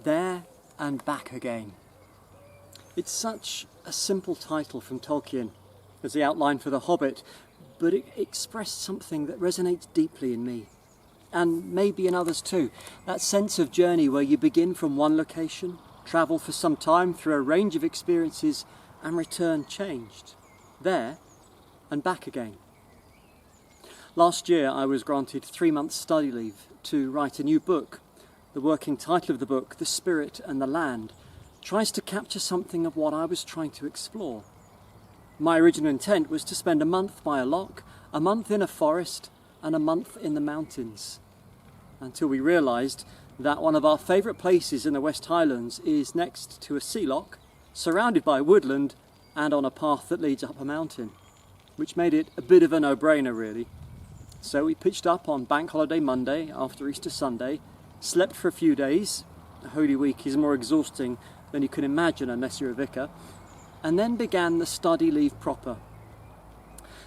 There and Back Again. It's such a simple title from Tolkien as the outline for The Hobbit, but it expressed something that resonates deeply in me, and maybe in others too. That sense of journey where you begin from one location, travel for some time through a range of experiences, and return changed. There and back again. Last year I was granted 3 months study leave to write a new book. The working title of the book, The Spirit and the Land, tries to capture something of what I was trying to explore. My original intent was to spend a month by a loch, a month in a forest, and a month in the mountains, until we realised that one of our favourite places in the West Highlands is next to a sea loch, surrounded by woodland and on a path that leads up a mountain, which made it a bit of a no-brainer really. So we pitched up on Bank Holiday Monday after Easter Sunday, slept for a few days. Holy Week is more exhausting than you can imagine unless you're a vicar, and then began the study leave proper.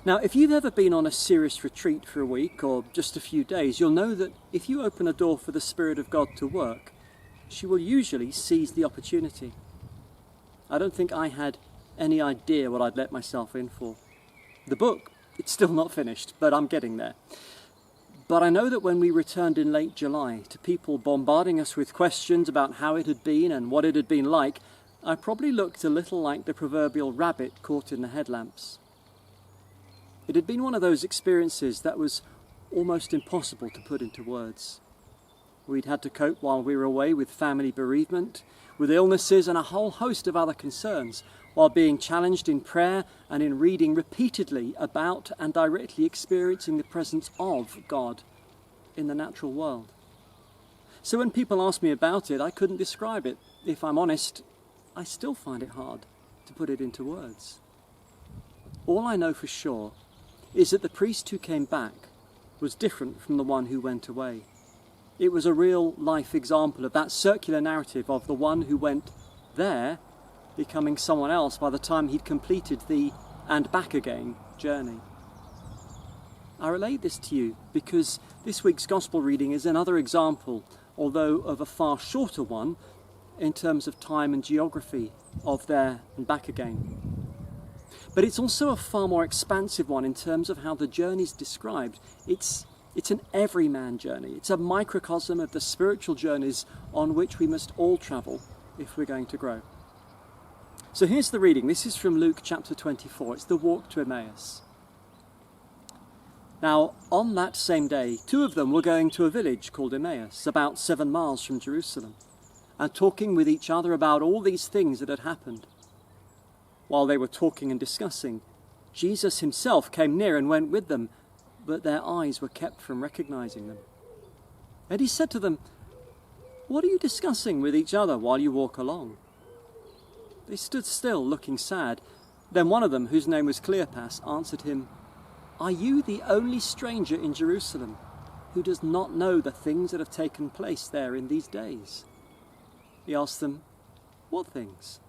Now, if you've ever been on a serious retreat for a week or just a few days, you'll know that if you open a door for the Spirit of God to work, she will usually seize the opportunity. I don't think I had any idea what I'd let myself in for. The book, it's still not finished, but I'm getting there. But I know that when we returned in late July to people bombarding us with questions about how it had been and what it had been like, I probably looked a little like the proverbial rabbit caught in the headlamps. It had been one of those experiences that was almost impossible to put into words. We'd had to cope while we were away with family bereavement, with illnesses and a whole host of other concerns, while being challenged in prayer and in reading repeatedly about and directly experiencing the presence of God in the natural world. So when people ask me about it, I couldn't describe it. If I'm honest, I still find it hard to put it into words. All I know for sure is that the priest who came back was different from the one who went away. It was a real life example of that circular narrative of the one who went there becoming someone else by the time he'd completed the and back again journey. I relate this to you because this week's gospel reading is another example, although of a far shorter one in terms of time and geography, of there and back again. But it's also a far more expansive one in terms of how the journey's described. It's an everyman journey. It's a microcosm of the spiritual journeys on which we must all travel if we're going to grow. So here's the reading. This is from Luke chapter 24. It's the walk to Emmaus. Now, on that same day, 2 of them were going to a village called Emmaus, about 7 miles from Jerusalem, and talking with each other about all these things that had happened. While they were talking and discussing, Jesus himself came near and went with them, but their eyes were kept from recognizing them. And he said to them, "What are you discussing with each other while you walk along?" They stood still, looking sad. Then one of them, whose name was Cleopas, answered him, "Are you the only stranger in Jerusalem who does not know the things that have taken place there in these days?" He asked them, "What things?"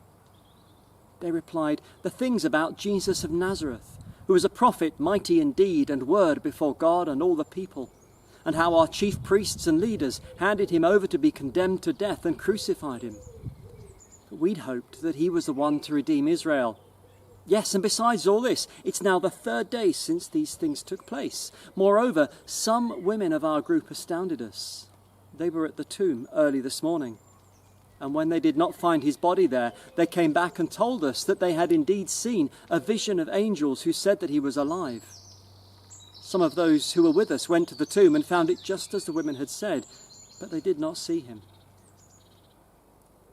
They replied, "The things about Jesus of Nazareth, who was a prophet, mighty in deed and word before God and all the people, and how our chief priests and leaders handed him over to be condemned to death and crucified him. But we'd hoped that he was the one to redeem Israel. Yes, and besides all this, it's now the 3rd day since these things took place. Moreover, some women of our group astounded us. They were at the tomb early this morning. And when they did not find his body there, they came back and told us that they had indeed seen a vision of angels who said that he was alive. Some of those who were with us went to the tomb and found it just as the women had said, but they did not see him."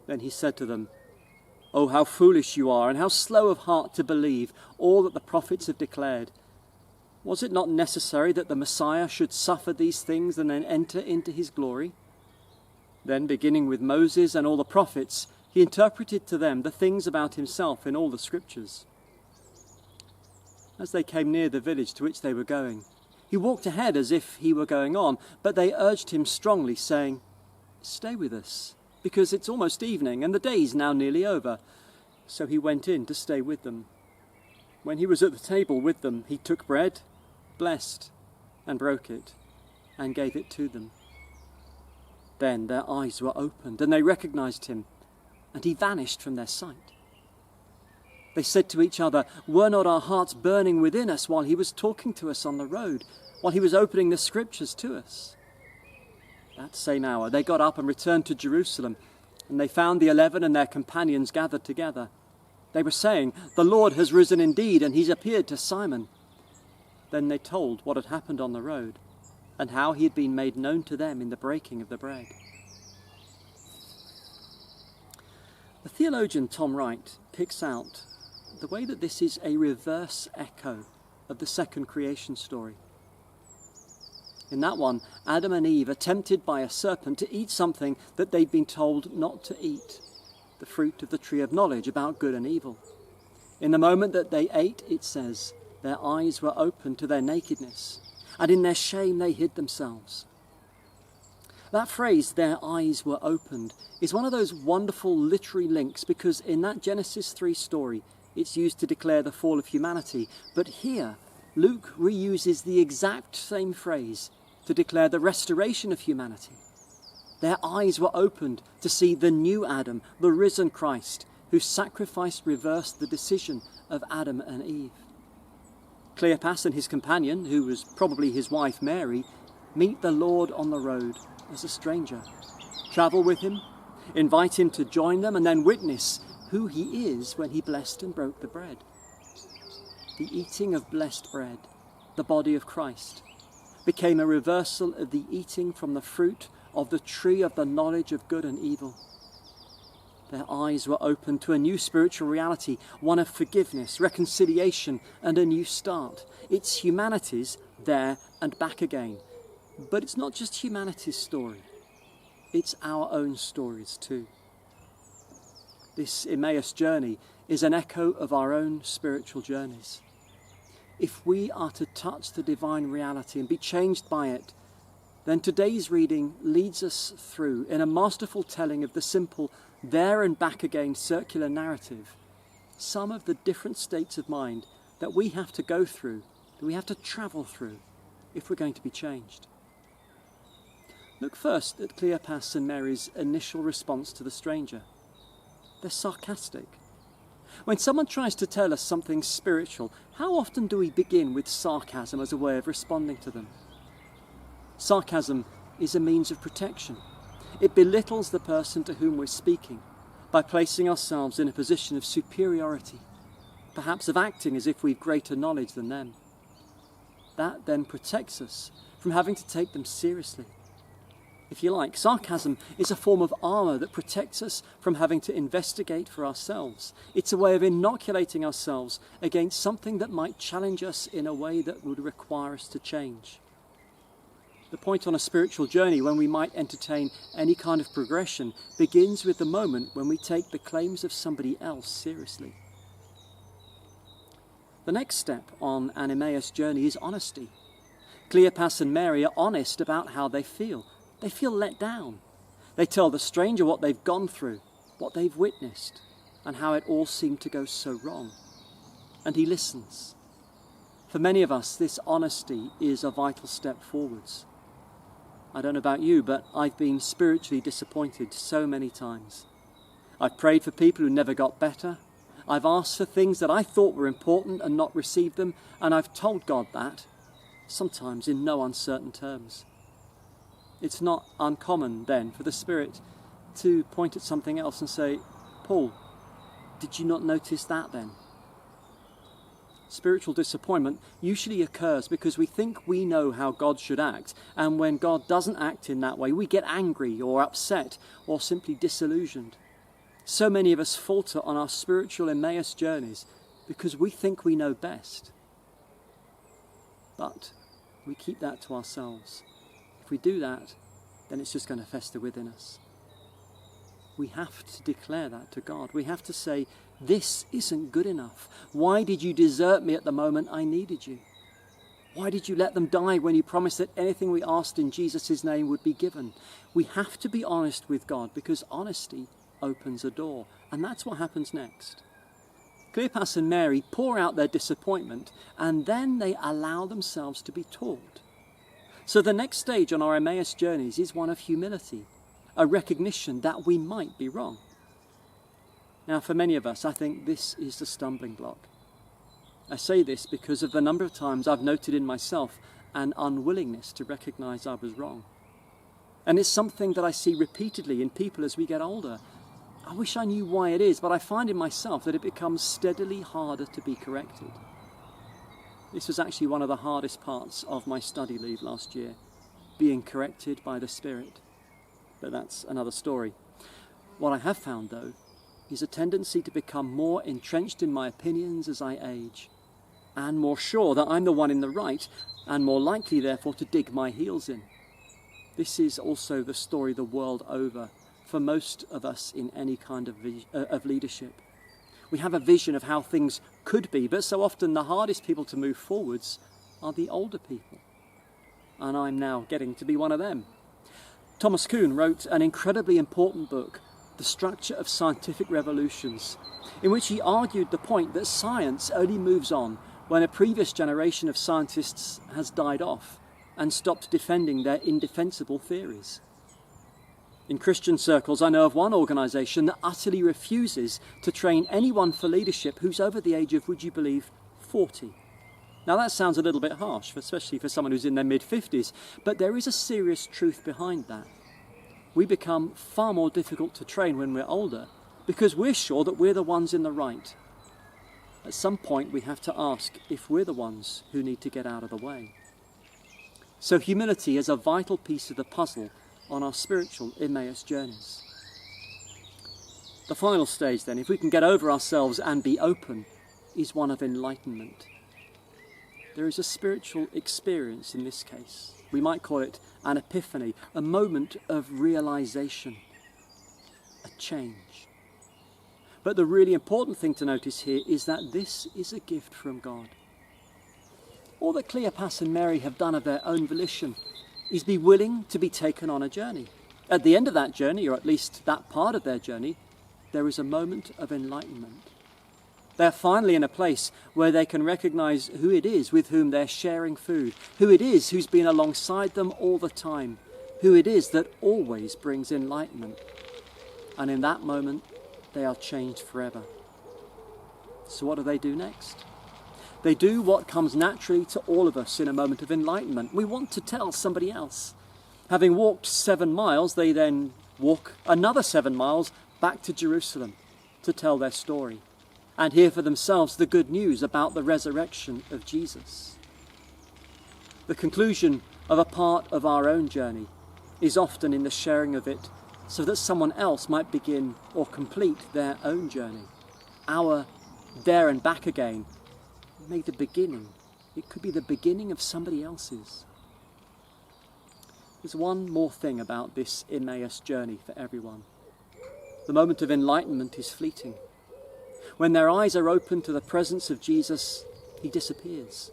Then he said to them, "Oh, how foolish you are, and how slow of heart to believe all that the prophets have declared. Was it not necessary that the Messiah should suffer these things and then enter into his glory?" Then, beginning with Moses and all the prophets, he interpreted to them the things about himself in all the scriptures. As they came near the village to which they were going, he walked ahead as if he were going on, but they urged him strongly, saying, "Stay with us, because it's almost evening, and the day's now nearly over." So he went in to stay with them. When he was at the table with them, he took bread, blessed, and broke it, and gave it to them. Then their eyes were opened, and they recognized him, and he vanished from their sight. They said to each other, "Were not our hearts burning within us while he was talking to us on the road, while he was opening the scriptures to us?" That same hour they got up and returned to Jerusalem, and they found the 11 and their companions gathered together. They were saying, "The Lord has risen indeed, and he's appeared to Simon." Then they told what had happened on the road, and how he had been made known to them in the breaking of the bread. The theologian Tom Wright picks out the way that this is a reverse echo of the second creation story. In that one, Adam and Eve are tempted by a serpent to eat something that they'd been told not to eat, the fruit of the tree of knowledge about good and evil. In the moment that they ate, it says, their eyes were opened to their nakedness, and in their shame they hid themselves. That phrase, "their eyes were opened," is one of those wonderful literary links, because in that Genesis 3 story, it's used to declare the fall of humanity. But here, Luke reuses the exact same phrase to declare the restoration of humanity. Their eyes were opened to see the new Adam, the risen Christ, whose sacrifice reversed the decision of Adam and Eve. Cleopas and his companion, who was probably his wife Mary, meet the Lord on the road as a stranger, travel with him, invite him to join them, and then witness who he is when he blessed and broke the bread. The eating of blessed bread, the body of Christ, became a reversal of the eating from the fruit of the tree of the knowledge of good and evil. Their eyes were opened to a new spiritual reality, one of forgiveness, reconciliation, and a new start. It's humanity's there and back again. But it's not just humanity's story. It's our own stories too. This Emmaus journey is an echo of our own spiritual journeys. If we are to touch the divine reality and be changed by it, then today's reading leads us through, in a masterful telling of the simple there and back again circular narrative, some of the different states of mind that we have to go through, that we have to travel through, if we're going to be changed. Look first at Cleopas and Mary's initial response to the stranger. They're sarcastic. When someone tries to tell us something spiritual, how often do we begin with sarcasm as a way of responding to them? Sarcasm is a means of protection. It belittles the person to whom we're speaking by placing ourselves in a position of superiority, perhaps of acting as if we've greater knowledge than them. That then protects us from having to take them seriously. If you like, sarcasm is a form of armour that protects us from having to investigate for ourselves. It's a way of inoculating ourselves against something that might challenge us in a way that would require us to change. The point on a spiritual journey when we might entertain any kind of progression begins with the moment when we take the claims of somebody else seriously. The next step on an Emmaus journey is honesty. Cleopas and Mary are honest about how they feel. They feel let down. They tell the stranger what they've gone through, what they've witnessed, and how it all seemed to go so wrong. And he listens. For many of us, this honesty is a vital step forwards. I don't know about you, but I've been spiritually disappointed so many times. I've prayed for people who never got better. I've asked for things that I thought were important and not received them, and I've told God that, sometimes in no uncertain terms. It's not uncommon then for the Spirit to point at something else and say, "Paul, did you not notice that then?" Spiritual disappointment usually occurs because we think we know how God should act, and when God doesn't act in that way, we get angry or upset or simply disillusioned. So many of us falter on our spiritual Emmaus journeys because we think we know best. But we keep that to ourselves. If we do that, then it's just going to fester within us. We have to declare that to God. We have to say, "This isn't good enough. Why did you desert me at the moment I needed you? Why did you let them die when you promised that anything we asked in Jesus' name would be given?" We have to be honest with God because honesty opens a door. And that's what happens next. Cleopas and Mary pour out their disappointment and then they allow themselves to be taught. So the next stage on our Emmaus journeys is one of humility. a recognition that we might be wrong. Now, for many of us, I think this is the stumbling block. I say this because of the number of times I've noted in myself an unwillingness to recognize I was wrong. And it's something that I see repeatedly in people as we get older. I wish I knew why it is, but I find in myself that it becomes steadily harder to be corrected. This was actually one of the hardest parts of my study leave last year, being corrected by the Spirit. But that's another story. What I have found, though, is a tendency to become more entrenched in my opinions as I age, and more sure that I'm the one in the right, and more likely, therefore, to dig my heels in. This is also the story the world over for most of us in any kind of leadership. We have a vision of how things could be, but so often the hardest people to move forwards are the older people. And I'm now getting to be one of them. Thomas Kuhn wrote an incredibly important book, The Structure of Scientific Revolutions, in which he argued the point that science only moves on when a previous generation of scientists has died off and stopped defending their indefensible theories. In Christian circles, I know of one organisation that utterly refuses to train anyone for leadership who's over the age of, would you believe, 40. Now that sounds a little bit harsh, especially for someone who's in their mid-50s, but there is a serious truth behind that. We become far more difficult to train when we're older because we're sure that we're the ones in the right. At some point we have to ask if we're the ones who need to get out of the way. So humility is a vital piece of the puzzle on our spiritual Emmaus journeys. The final stage then, if we can get over ourselves and be open, is one of enlightenment. There is a spiritual experience in this case. We might call it an epiphany, a moment of realization, a change. But the really important thing to notice here is that this is a gift from God. All that Cleopas and Mary have done of their own volition is be willing to be taken on a journey. At the end of that journey, or at least that part of their journey, there is a moment of enlightenment. They're finally in a place where they can recognize who it is with whom they're sharing food, who it is who's been alongside them all the time, who it is that always brings enlightenment. And in that moment, they are changed forever. So what do they do next? They do what comes naturally to all of us in a moment of enlightenment. We want to tell somebody else. Having walked 7 miles, they then walk another 7 miles back to Jerusalem to tell their story and hear for themselves the good news about the resurrection of Jesus. The conclusion of a part of our own journey is often in the sharing of it so that someone else might begin or complete their own journey. Our there and back again may the beginning. It could be the beginning of somebody else's. There's one more thing about this Emmaus journey for everyone. The moment of enlightenment is fleeting. When their eyes are open to the presence of Jesus, he disappears.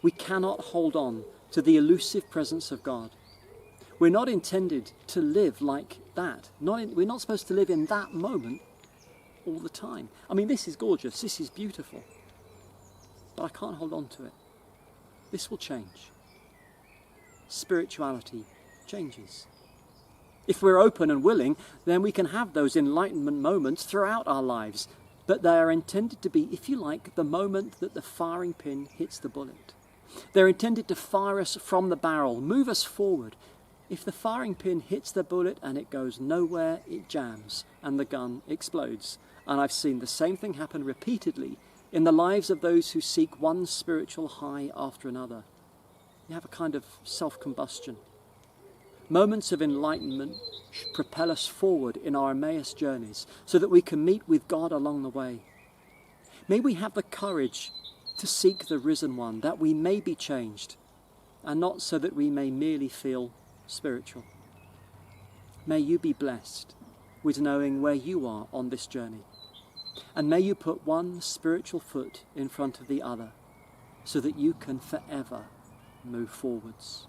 We cannot hold on to the elusive presence of God. We're not intended to live like that. We're not supposed to live in that moment all the time. I mean, this is gorgeous. This is beautiful. But I can't hold on to it. This will change. Spirituality changes. If we're open and willing, then we can have those enlightenment moments throughout our lives. But they are intended to be, if you like, the moment that the firing pin hits the bullet. They're intended to fire us from the barrel, move us forward. If the firing pin hits the bullet and it goes nowhere, it jams and the gun explodes. And I've seen the same thing happen repeatedly in the lives of those who seek one spiritual high after another. You have a kind of self-combustion. Moments of enlightenment should propel us forward in our Emmaus journeys so that we can meet with God along the way. May we have the courage to seek the risen one, that we may be changed, and not so that we may merely feel spiritual. May you be blessed with knowing where you are on this journey. And may you put one spiritual foot in front of the other so that you can forever move forwards.